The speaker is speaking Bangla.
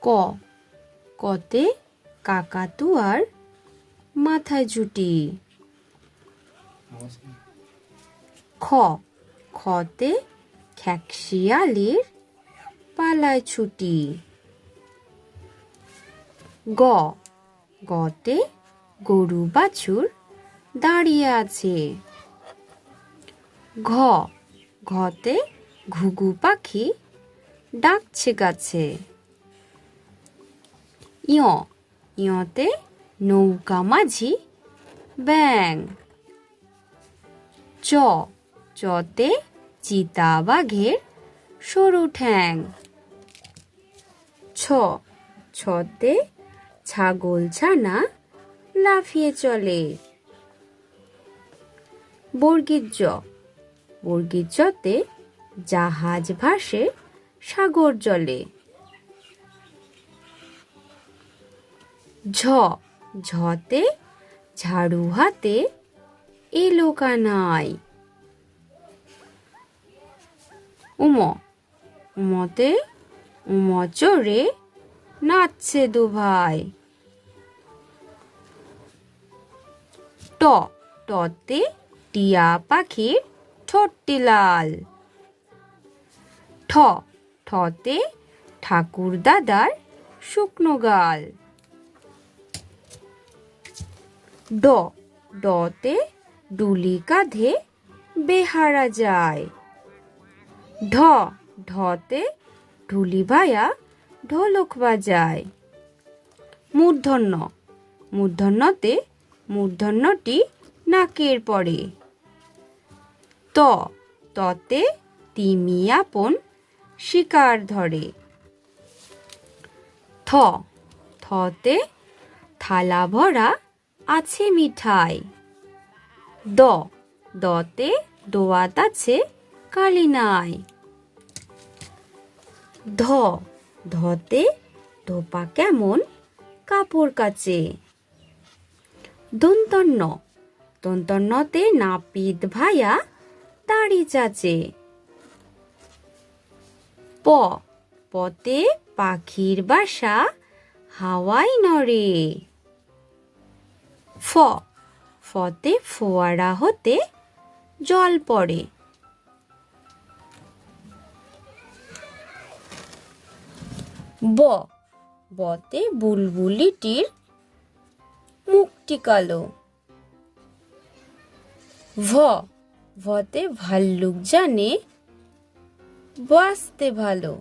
ক কতে কাকাতুয়ার মাথায় ঝুঁটি। খ খতে খ্যাকশিয়ালির পালায় ছুটি। গ গতে গরু বাছুর দাঁড়িয়ে আছে। ঘ ঘতে ঘুঘু পাখি ডাকছে গাছে। ইয় ইয়তে নৌকা মাঝি ব্যাঙ। চ চতে চিতা বাঘের সরু ঠ্যাং। ছ ছতে ছাগল ছানা লাফিয়ে চলে। বর্গীর জ বর্গীর জতে জাহাজ ভাসে সাগর জলে। ঝ ঝতে ঝাড়ু হাতে এলো কানাই। উম উমতে উমচরে নাচছে দুভাই। ট টতে টিয়া পাখির ঠোঁটটি লাল। ঠ ঠতে ঠাকুর দাদার শুকনো গাল। ড ডতে ডুলি কাঁধে বেহারা যায়। ঢ ঢতে ঢুলি ভায়া ঢোলক বাজায়। মূর্ধন্য মূর্ধন্যতে মূর্ধন্যটি নাকের পরে। ত ততে তিমি আপন শিকার ধরে। থ থতে থালা ভরা আছে মিঠাই। দ দতে দোয়াত আছে কালি নাই। ধ ধতে ধোপা কেমন কাপড় কাচে। দন্তন্য দন্তন্যতে নাপিত ভায়া দাড়ি চাচে। প পতে পাখির বাসা হাওয়ায় নড়ে। ফ ফতে ফোয়ারা হতে জল পড়ে। ব বতে বুলবুলিটির মুখটি কালো। ভ ভতে ভাল্লুক জানে বাঁচতে ভালো।